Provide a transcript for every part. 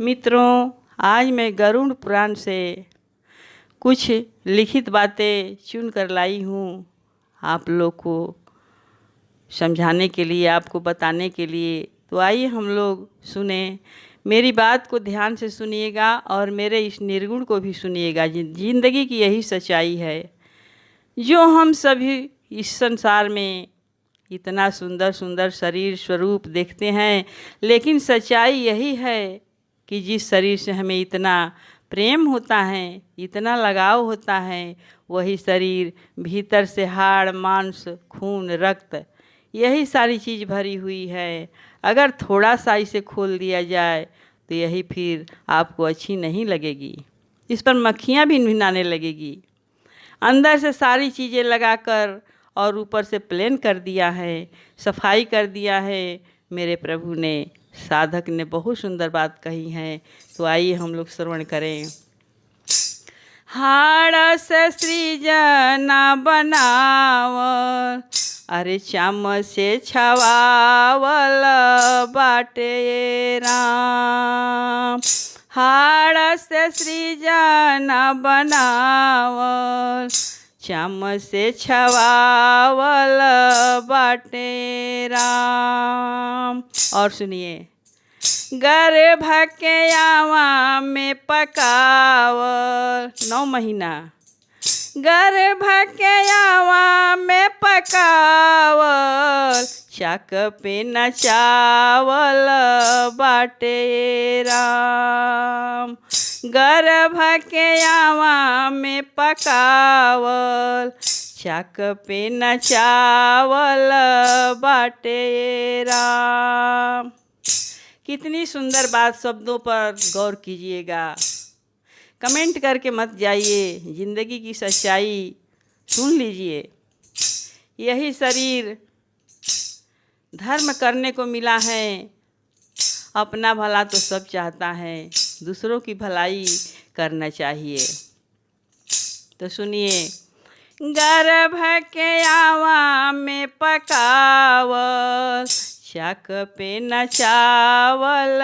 मित्रों, आज मैं गरुड़ पुराण से कुछ लिखित बातें चुन कर लाई हूँ आप लोग को समझाने के लिए, आपको बताने के लिए। तो आइए हम लोग सुने। मेरी बात को ध्यान से सुनिएगा और मेरे इस निर्गुण को भी सुनिएगा। जिंदगी की यही सच्चाई है। जो हम सभी इस संसार में इतना सुंदर सुंदर शरीर स्वरूप देखते हैं, लेकिन सच्चाई यही है कि जिस शरीर से हमें इतना प्रेम होता है, इतना लगाव होता है, वही शरीर भीतर से हाड़ मांस खून रक्त यही सारी चीज़ भरी हुई है। अगर थोड़ा सा इसे खोल दिया जाए तो यही फिर आपको अच्छी नहीं लगेगी। इस पर मक्खियाँ भी भिनभिनाने लगेगी। अंदर से सारी चीज़ें लगाकर और ऊपर से प्लेन कर दिया है, सफाई कर दिया है। मेरे प्रभु ने, साधक ने बहुत सुंदर बात कही है। तो आइए हम लोग श्रवण करें। हाड़ से सृजना बनावल, अरे चाम से छवावल बाटे राम। हाड़ से सृजना बनावल, चाम से छवावल बाटे राम। और सुनिए। गर्भ के आवा में पकावल 9 महीना, गर्भ के आवा में पकावल, चाक पे नचावल बाटे राम। गर्भ के आवा में पकावल, चाक पे नचावल बाटे राम। कितनी सुंदर बात, शब्दों पर गौर कीजिएगा। कमेंट करके मत जाइए, ज़िंदगी की सच्चाई सुन लीजिए। यही शरीर धर्म करने को मिला है। अपना भला तो सब चाहता है, दूसरों की भलाई करना चाहिए। तो सुनिए। गर्भ के आवा में पकावल, चाक पे नचावल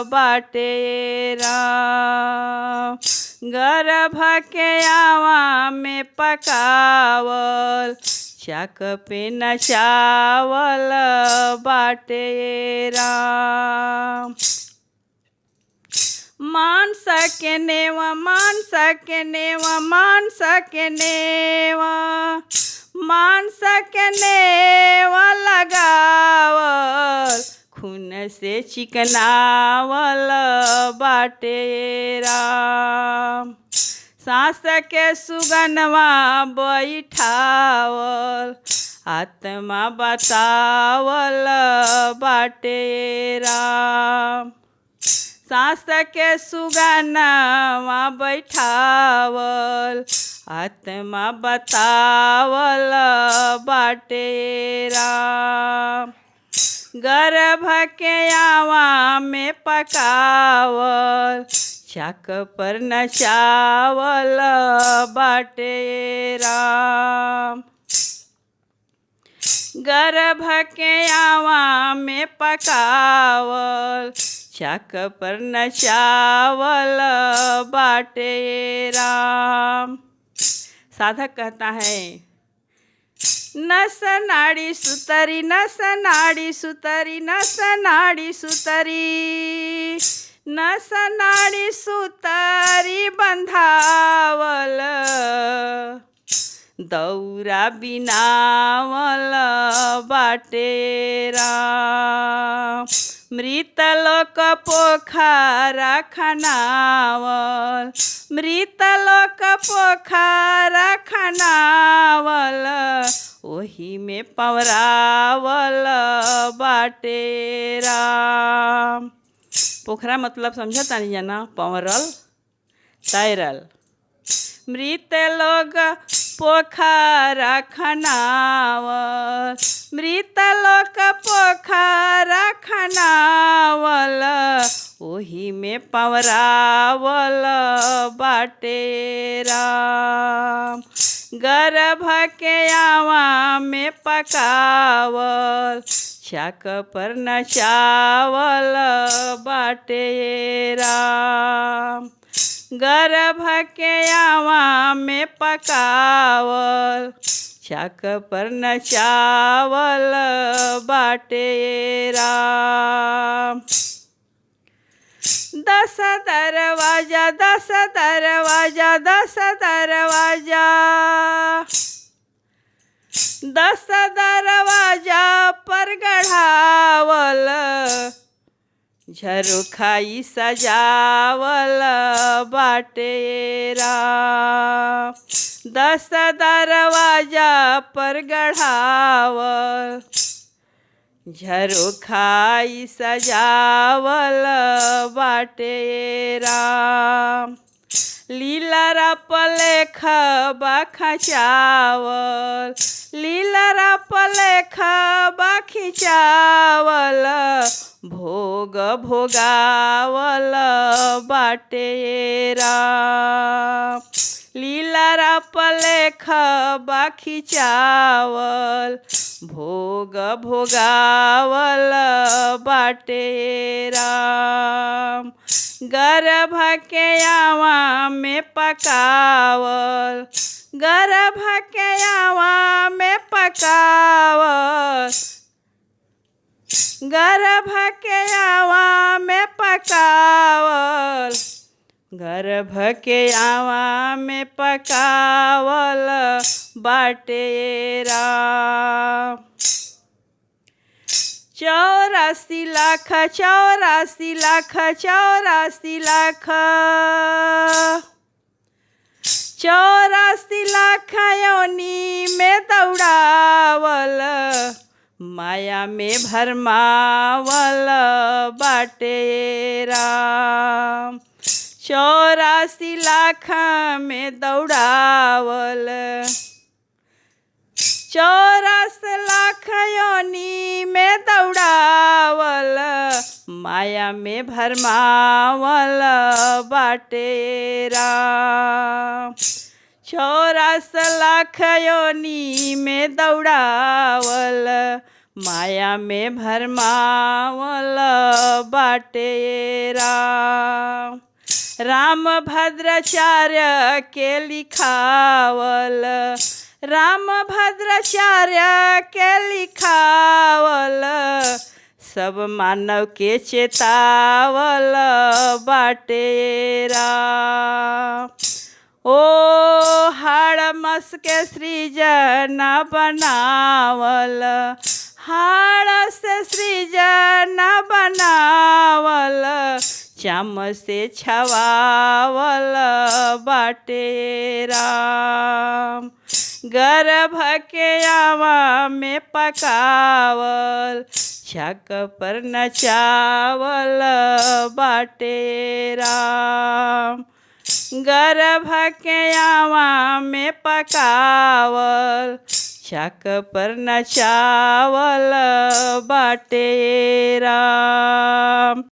बाटे राम। गर्भ के आवा में पकावल, चाक पे नचावल बाटे राम। मांस के नेवा, मांस के नेवा, मांस के नेवा, मांस के नेवा लगावल, खून से चिकनावल बाटे राम। सांस के सुगनवा बैठावल, आत्मा बतावल बाटे राम। सांस के सुगनवा बैठावल, आत्मा बतावल बाटे राम। गर्भ के आवा में पकावल, चाक पर नचावल बाटे राम। गर्भ के आवा में पकावल, चाक पर नचावल बाटे राम। साधक कहता है, नस नाड़ी सुतरी, नस नाड़ी सुतरी, नस नाड़ी सुतरी, नस नाड़ी सुतरी बंधावल, दौरा बिनावल बाटे राम। मृत लोक पोखरा खनावल, मृत लोक पोखरा खनावल, ओही में पवरावल बाटे राम। पोखरा मतलब समझता नहीं जाना, पवरल तैरल। मृत लोग पोखरा खनावल, मृत लोक पोखरा खनावल, ओही में पवरावल बाटे राम। गर्भ के आवा में पकावल छाक पर न चावल बाटे राम। गर्भ के आवा में पकावल छाक पर न चावल बाटे राम। 10 दरवाजा 10 दरवाजा 10 दरवाजा 10 दरवाजा पर गढ़ावल झरोखाई सजावल बाटे राम। 10 दरवाजा पर गढ़ावल झरोखाई सजावल बाटे राम। लीलरा पलेख खचावल लीलरा पलेख खिचावल भोग भोगावल बाटे राम। लीलरा पलेख खिचावल भोग भोगावल बाटे राम। गर्भ के आवा में पकावल गर्भ के आवा में पकावल गर्भ के आवा में पकावल गर्भ के आवा में पकावल बाटे राम। 84 लाख 84 लाख 84 लाख 84 लाख योनि में दौड़ावल माया में भरमावल बाटे राम। 84 लाख में दौड़ावल 84 लाख योनि में दौड़ावल माया में भरमावल बाटे राम। 84 लाख योनि में दौड़ावल माया में भरमावल बाटे राम। राम भद्राचार्य के लिखावल राम भद्राचार्य के लिखावल सब मानव के चेतावल बाटे राम। ओ हाड़मस के सृजन बनावल हाड़ से सृजन बनावल चाम से छवावल बाटे राम। गर्भ के आवा में पकावल छाक पर न चावल बाटे राम। गर्भ के आवा में पकावल छाक पर न चावल बाटे राम।